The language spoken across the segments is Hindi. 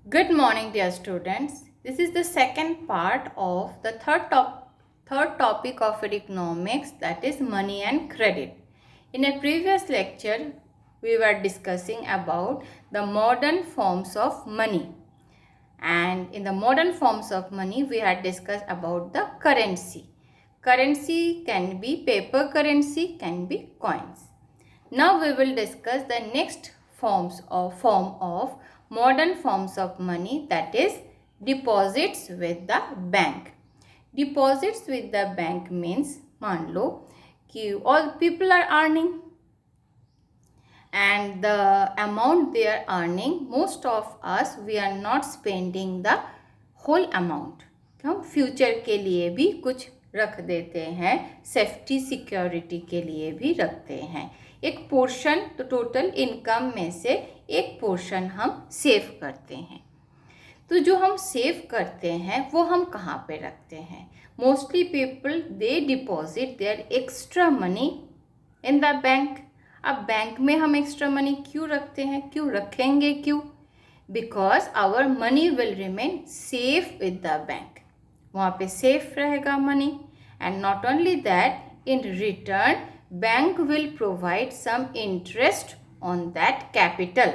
Good morning, dear students. This is the second part of the third topic of economics, that is money and credit. In a previous lecture, we were discussing about the modern forms of money. And in the modern forms of money, we had discussed about the currency. Currency can be paper currency, can be coins. Now we will discuss the next form of modern forms of money, that is deposits with the bank. Deposits with the bank means मान लो कि all people are earning and the amount they are earning, most of us we are not spending the whole amount. हम फ्यूचर के लिए भी कुछ रख देते हैं, सेफ्टी सिक्योरिटी के लिए भी रखते हैं. एक पोर्शन तो टोटल इनकम में से एक पोर्शन हम सेव करते हैं. तो जो हम सेव करते हैं वो हम कहाँ पे रखते हैं? Mostly people they deposit their extra money in the bank. अब बैंक में हम एक्स्ट्रा मनी क्यों रखते हैं, क्यों रखेंगे, क्यों? Because our money will remain safe with the bank. वहाँ पे सेफ रहेगा money. And not only that, in return bank will provide some interest on that capital.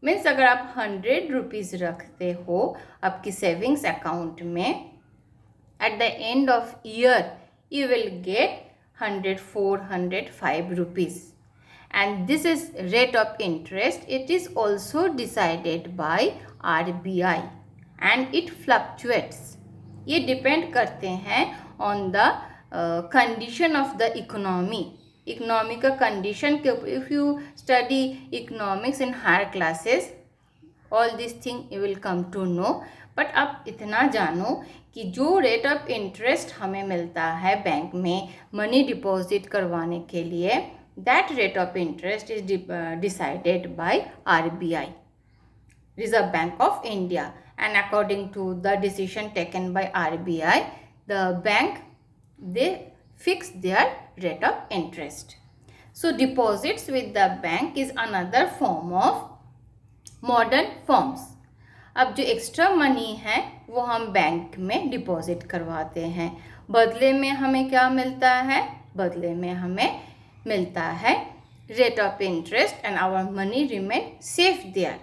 Means अगर आप 100 रुपीज़ रखते हो आपकी सेविंग्स अकाउंट में, at the end of year you will get 104, 105 rupees. And this is rate of interest. It is also decided by RBI and it fluctuates. ये depend करते हैं on the condition of the economy. Economy का कंडीशन के ऊपर. If you study economics in higher classes, all this thing you will come to know. But आप इतना जानो कि जो रेट ऑफ इंटरेस्ट हमें मिलता है बैंक में मनी डिपॉजिट करवाने के लिए, that rate of interest is decided by RBI, Reserve Bank of India. And according to the decision taken by RBI, the bank they fix their rate of interest. So deposits with the bank is another form of modern forms. अब जो एक्स्ट्रा मनी है वो हम बैंक में डिपॉजिट करवाते हैं. बदले में हमें क्या मिलता है? बदले में हमें मिलता है rate of interest and our money remain safe there.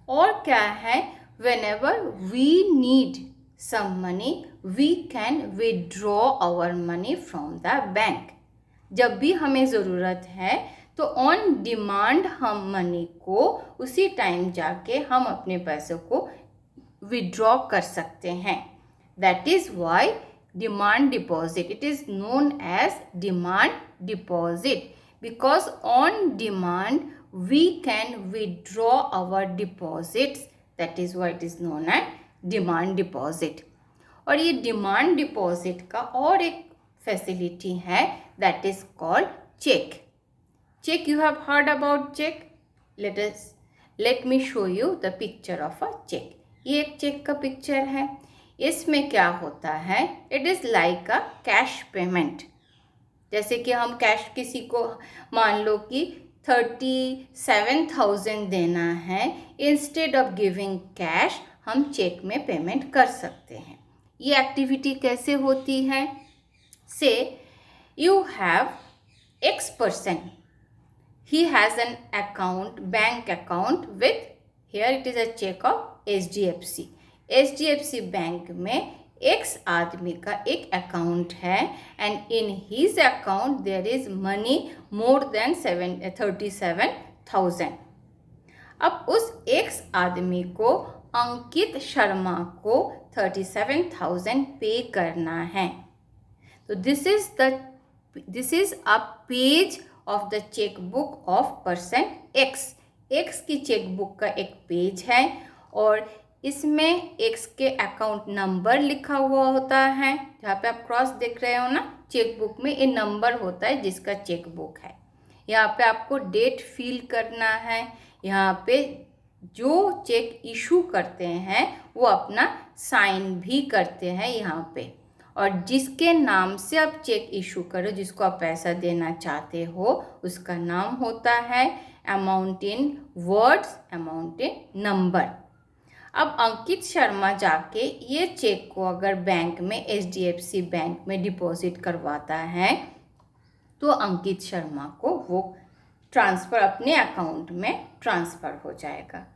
और क्या है? whenever we need some money, we can withdraw our money from the bank. जब भी हमें ज़रूरत है तो ऑन डिमांड हम मनी को उसी टाइम जाके हम अपने पैसों को विड्रॉ कर सकते हैं. That is why demand deposit, it is known as demand deposit, because on demand we can withdraw our deposits. That is why it is known as demand deposit. और ये डिमांड डिपॉजिट का और एक फैसिलिटी है, that is called cheque. Cheque, you have heard about cheque. Let me show you the picture of a cheque. ये एक चेक का पिक्चर है. इसमें क्या होता है? It is like a cash payment. जैसे कि हम कैश किसी को मान लो कि 37,000 देना है, इंस्टेड ऑफ गिविंग कैश हम चेक में पेमेंट कर सकते हैं. ये एक्टिविटी कैसे होती है? से you have X person, he has an account, bank account with, here it is a check of HDFC. HDFC bank में X आदमी का एक अकाउंट है and in his account there is money more than 37,000. अब उस X आदमी को, अंकित शर्मा को 37,000 पे करना है. तो this is a page of the cheque book of person X. X की चेक बुक का एक पेज है और इसमें X के अकाउंट नंबर लिखा हुआ होता है. जहाँ पे आप क्रॉस देख रहे हो ना, चेक बुक में ये नंबर होता है जिसका चेक बुक है. यहाँ पे आपको डेट फिल करना है. यहाँ पे जो चेक इशू करते हैं वो अपना साइन भी करते हैं यहाँ पे. और जिसके नाम से आप चेक इशू करो, जिसको आप पैसा देना चाहते हो, उसका नाम होता है amount in words, amount in number. अब अंकित शर्मा जाके ये चेक को अगर बैंक में, HDFC बैंक में डिपॉजिट करवाता है तो अंकित शर्मा को वो ट्रांसफ़र अपने अकाउंट में ट्रांसफ़र हो जाएगा।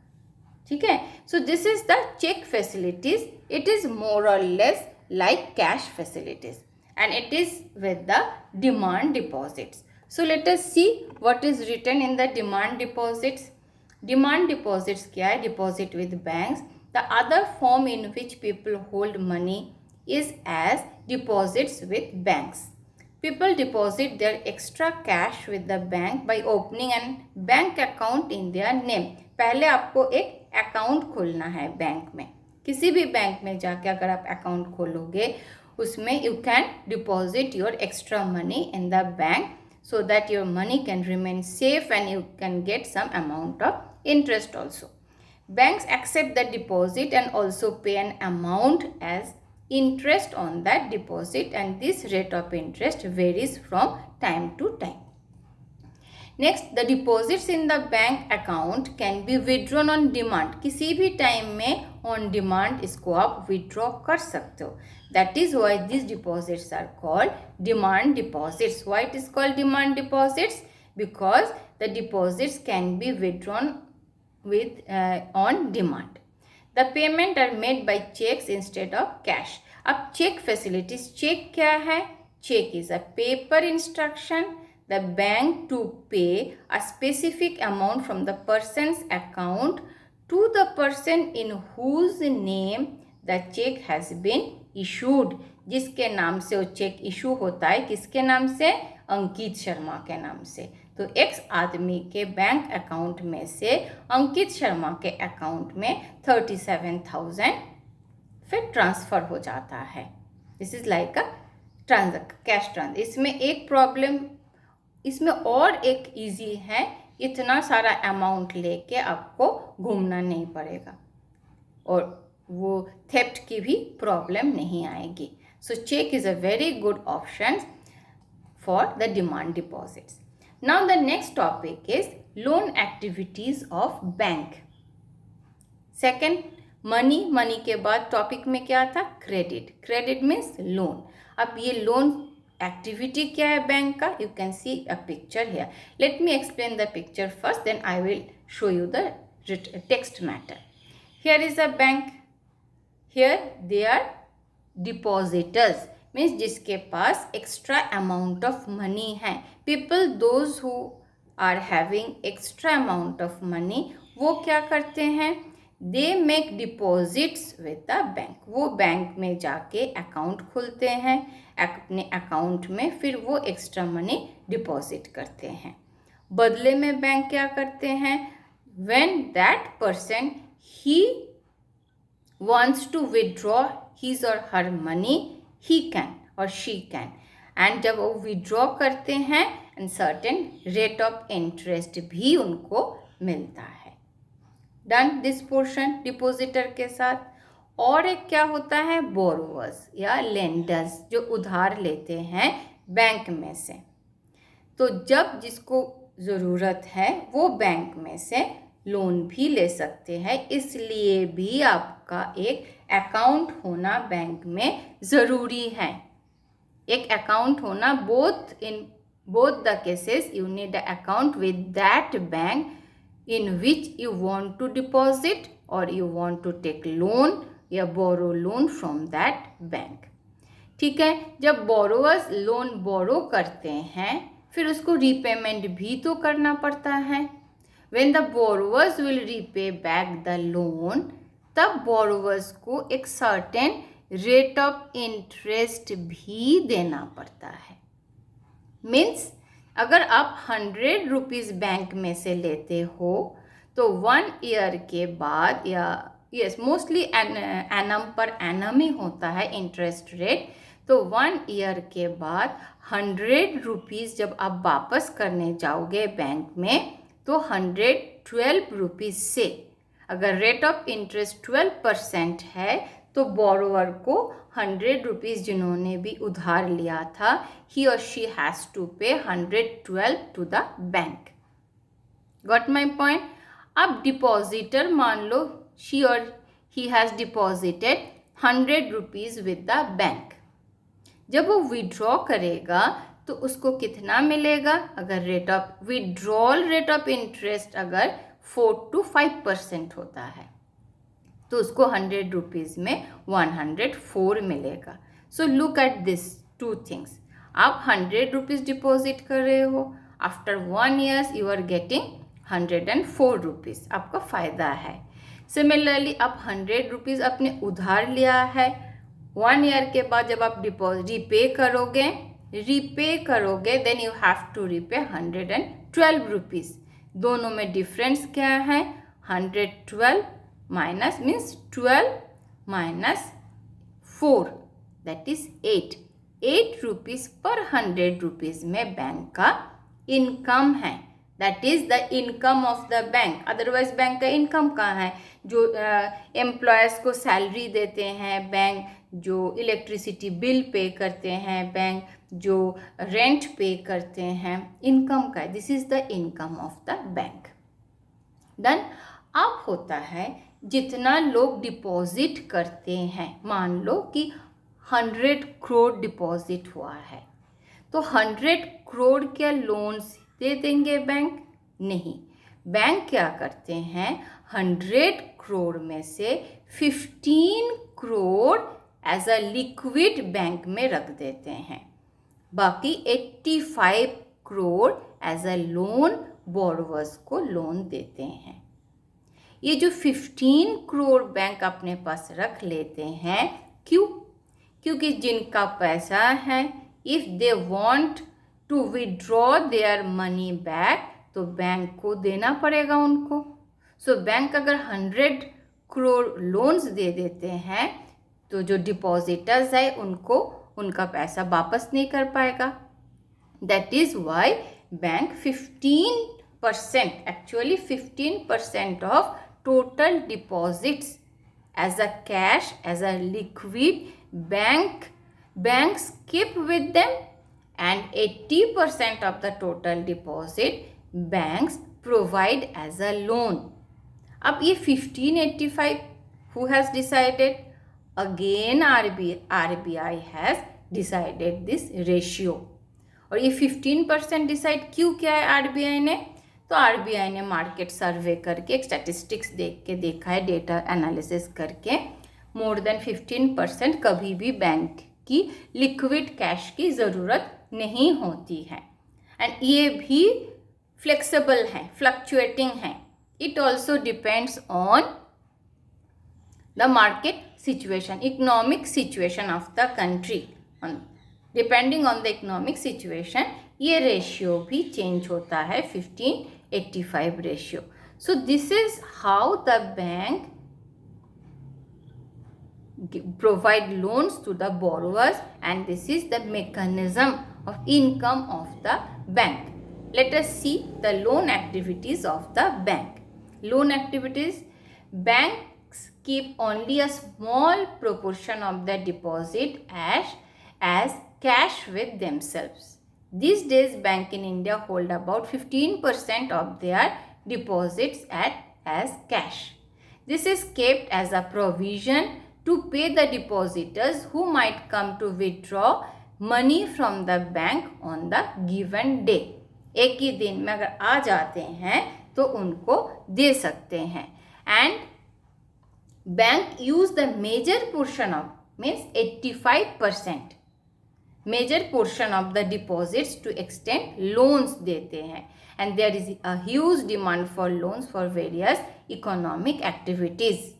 ठीक है, so this is the cheque facilities. It is more और less like cash facilities and it is with the demand deposits. So let us see what is written in the demand deposits. Demand deposits क्या है? Deposit with banks. The other form in which people hold money is as deposits with banks. People deposit their extra cash with the bank by opening an bank account in their name. पहले आपको एक अकाउंट खोलना है बैंक में. किसी भी बैंक में जाके अगर आप अकाउंट खोलोगे उसमें you can deposit your extra money in the bank so that your money can remain safe and you can get some amount of interest also. Banks accept the deposit and also pay an amount as interest on that deposit and this rate of interest varies from time to time. Next, the deposits in the bank account can be withdrawn on demand. किसी भी टाइम में on demand इसको आप withdraw कर सकते हो. That is why these deposits are called demand deposits. Why it is called demand deposits? Because the deposits can be withdrawn with on demand. The payment are made by checks instead of cash. अब check facilities, check क्या है? Check is a paper instruction the bank to pay a specific amount from the person's account to the person in whose name the check has been issued. जिसके नाम से वो चेक इशू होता है, किसके नाम से? अंकित शर्मा के नाम से. तो एक्स आदमी के बैंक अकाउंट में से अंकित शर्मा के अकाउंट में 37,000 फिर ट्रांसफ़र हो जाता है. This is like a cash trans. इसमें एक प्रॉब्लम, इसमें और एक इजी है, इतना सारा अमाउंट लेके आपको घूमना नहीं पड़ेगा और वो थेफ्ट की भी प्रॉब्लम नहीं आएगी. So cheque is a very good option for the demand deposits. Now the next topic is loan activities of bank. Second, money. Money के बाद टॉपिक में क्या था? क्रेडिट. Credit means loan. अब ये लोन एक्टिविटी क्या है बैंक का? You can see a picture here. Let me explain the picture first, then I will show you the text matter. Here is a bank. Here they are depositors. Means जिसके पास एक्स्ट्रा अमाउंट ऑफ मनी है. People those who are having extra amount of money, वो क्या करते हैं? They make deposits with the bank. वो बैंक में जाके अकाउंट खोलते हैं, अपने अकाउंट में फिर वो एक्स्ट्रा मनी डिपॉजिट करते हैं. बदले में बैंक क्या करते हैं? When that person he wants to withdraw his or her money, he can or she can. And जब वो withdraw करते हैं and certain rate of interest भी उनको मिलता है. Done this portion डिपोजिटर के साथ. और एक क्या होता है? बोरोवर्स या लेंडर्स, जो उधार लेते हैं बैंक में से. तो जब जिसको ज़रूरत है वो बैंक में से लोन भी ले सकते हैं. इसलिए भी आपका एक अकाउंट होना बैंक में ज़रूरी है. एक अकाउंट होना both the cases you need an account with that bank in which you want to deposit or you want to take loan या borrow loan from that bank. ठीक है, जब borrowers लोन borrow करते हैं फिर उसको repayment भी तो करना पड़ता है. When the borrowers will repay back the loan, तब borrowers को एक certain rate of interest भी देना पड़ता है. मीन्स अगर आप 100 रुपीज़ बैंक में से लेते हो तो 1 ईयर के बाद, या yes mostly annum per annum ही होता है इंटरेस्ट रेट, तो 1 ईयर के बाद 100 रुपीज़ जब आप वापस करने जाओगे बैंक में तो 112 रुपीज़ से, अगर रेट ऑफ इंटरेस्ट 12% है तो बोरोवर को 100 रुपीज़ जिन्होंने भी उधार लिया था, ही और she has to pay 112 to the bank. Got my point. अब डिपॉजिटर मान लो शी और he has deposited 100 rupees with the bank. जब वो विड्रॉ करेगा तो उसको कितना मिलेगा? अगर rate of withdrawal rate of interest अगर 4 to 5% होता है तो उसको 100 रुपीज़ में 104 मिलेगा. So look at this two things. आप 100 रुपीज़ डिपॉजिट कर रहे हो, after 1 year you are getting 104 rupees. आपका फ़ायदा है. सिमिलरली आप 100 रुपीज़ अपने उधार लिया है, 1 year के बाद जब आप रीपे करोगे then you have to repay 112 rupees. दोनों में डिफरेंस क्या है? 112 minus means 12 minus 4 that is 8 rupees पर 100 रुपीज़ में बैंक का इनकम है. That is the income of the bank. Otherwise bank का इनकम कहाँ है? जो एम्प्लॉयज़ को सैलरी देते हैं बैंक, जो इलेक्ट्रिसिटी बिल पे करते हैं बैंक, जो रेंट पे करते हैं, इनकम का. This is the income of the bank. Then अब होता है जितना लोग डिपॉजिट करते हैं. मान लो कि 100 करोड़ डिपॉजिट हुआ है तो 100 करोड़ क्या लोन्स दे देंगे बैंक? नहीं. बैंक क्या करते हैं? 100 करोड़ में से 15 crore as a liquid bank में रख देते हैं. बाकी 85 crore as a loan borrowers को लोन देते हैं. ये जो 15 करोड़ बैंक अपने पास रख लेते हैं, क्यों? क्योंकि जिनका पैसा है, if they want to withdraw their money back तो बैंक को देना पड़ेगा उनको. सो बैंक अगर 100 करोड़ लोन्स दे देते हैं तो जो डिपॉजिटर्स है उनको उनका पैसा वापस नहीं कर पाएगा. That is why bank 15%, actually 15% of total deposits as a cash, as a liquid banks keep with them, and 80% of the total deposit banks provide as a loan. अब ये 1585 who has decided? Again RBI has decided this ratio. और ये 15% डिसाइड क्यों किया है RBI ने? तो RBI ने मार्केट सर्वे करके एक स्टैटिस्टिक्स देख के देखा है, डेटा एनालिसिस करके, मोर देन 15% कभी भी बैंक की लिक्विड कैश की ज़रूरत नहीं होती है. एंड ये भी फ्लेक्सिबल है, फ्लक्चुएटिंग है. It also depends on the market situation, economic situation of the country. Depending on the economic situation ये रेशियो भी चेंज होता है, 1585 ratio. So this is how the bank provide loans to the borrowers, and this is the mechanism of income of the bank. Let us see the loan activities of the bank. Loan activities: banks keep only a small proportion of the deposit as cash with themselves. These days bank in India hold about 15% of their deposits as cash. This is kept as a provision to pay the depositors who might come to withdraw money from the bank on the given day. एक ही दिन में अगर आ जाते हैं तो उनको दे सकते हैं. And bank use the major portion of, means 85%, major portion of the deposits to extend loans देते हैं. And there is a huge demand for loans for various economic activities.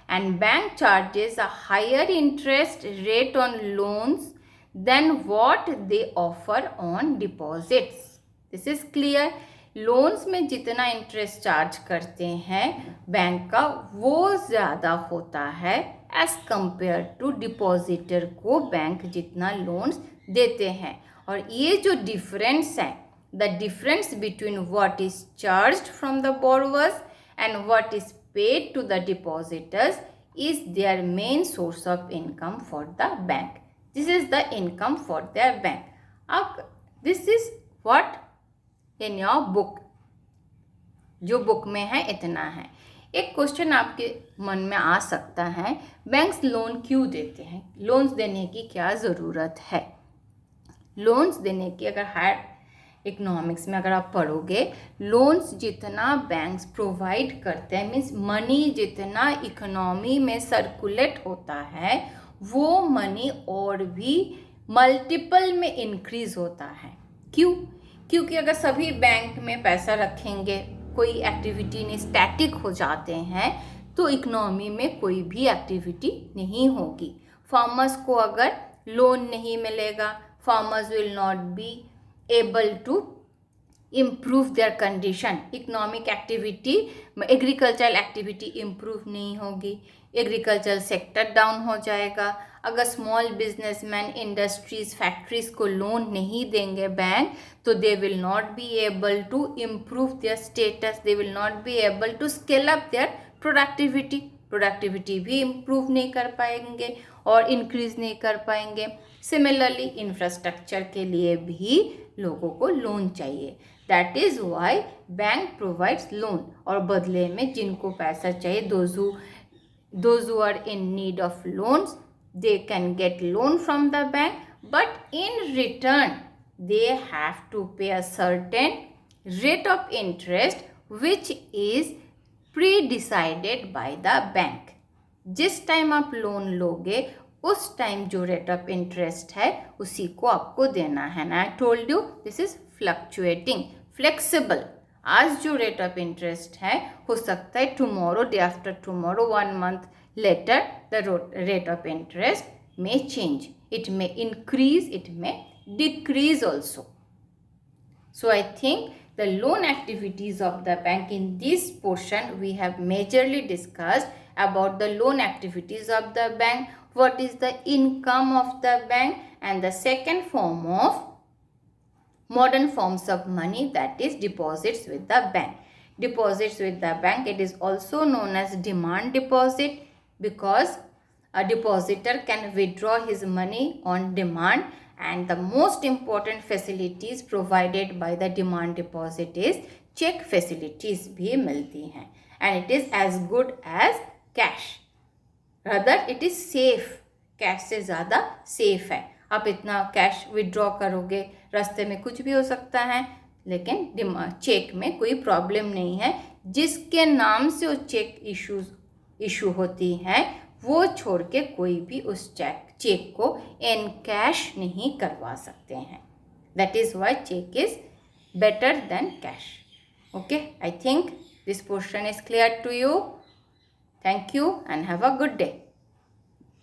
And bank charges a higher interest rate on loans than what they offer on deposits. This is clear. Loans में जितना इंटरेस्ट चार्ज करते हैं बैंक का वो ज़्यादा होता है एज कंपेयर टू डिपॉजिटर को बैंक जितना लोन्स देते हैं. और ये जो डिफरेंस है, the difference between what is charged from the borrowers and what is paid to the depositors is their main source of income for the bank. This is the income for their bank. This is what in your book, जो बुक में है इतना है. एक क्वेश्चन आपके मन में आ सकता है, बैंक्स लोन क्यों देते हैं? लोन्स देने की क्या ज़रूरत है? लोन्स देने की, अगर हायर इकोनॉमिक्स में अगर आप पढ़ोगे, लोन्स जितना बैंक्स प्रोवाइड करते हैं, मीन्स मनी जितना इकोनॉमी में सर्कुलेट होता है, वो मनी और भी मल्टीपल में इंक्रीज होता है। क्यों? क्योंकि अगर सभी बैंक में पैसा रखेंगे, कोई एक्टिविटी नहीं, स्टैटिक हो जाते हैं, तो इकोनॉमी में कोई भी एक्टिविटी नहीं होगी। फार्मर्स को अगर लोन नहीं मिलेगा, farmers will not be able to improve their condition. Economic activity, agricultural activity improve नहीं होगी, एग्रीकल्चरल सेक्टर डाउन हो जाएगा। अगर स्मॉल बिजनेसमैन, इंडस्ट्रीज, फैक्ट्रीज को लोन नहीं देंगे बैंक, तो they will not be able to improve their status, they will not be able to scale up their productivity भी इम्प्रूव नहीं कर पाएंगे और इंक्रीज नहीं कर पाएंगे। सिमिलरली इंफ्रास्ट्रक्चर के लिए भी लोगों को लोन चाहिए। That is why bank provides loan, और बदले में जिनको पैसा चाहिए, those who are in need of loans, they can get loan from the bank, but in return they have to pay a certain rate of interest which is pre-decided by the bank. जिस टाइम आप लोन लोगे, उस टाइम जो रेट ऑफ इंटरेस्ट है उसी को आपको देना है ना। I told you this is fluctuating, flexible. आज जो रेट ऑफ इंटरेस्ट है, हो सकता है tomorrow, day after tomorrow, 1 month later the rate of interest may change. It may increase, it may decrease also. So I think the loan activities of the bank, in this portion we have majorly discussed about the loan activities of the bank, what is the income of the bank, and the second form of modern forms of money, that is deposits with the bank. Deposits with the bank, it is also known as demand deposit, because a depositor can withdraw his money on demand, and the most important facilities provided by the demand deposit is check facilities भी मिलती हैं, and it is as good as cash, rather it is safe, cash से ज़्यादा सेफ है। आप इतना कैश विड्रॉ करोगे, रास्ते में कुछ भी हो सकता है, लेकिन चेक में कोई प्रॉब्लम नहीं है। जिसके नाम से वो चेक इशू होती है, वो छोड़ के कोई भी उस चेक को इन कैश नहीं करवा सकते हैं। That is why check is better than cash. Okay, I think this portion is clear to you. Thank you and have a good day.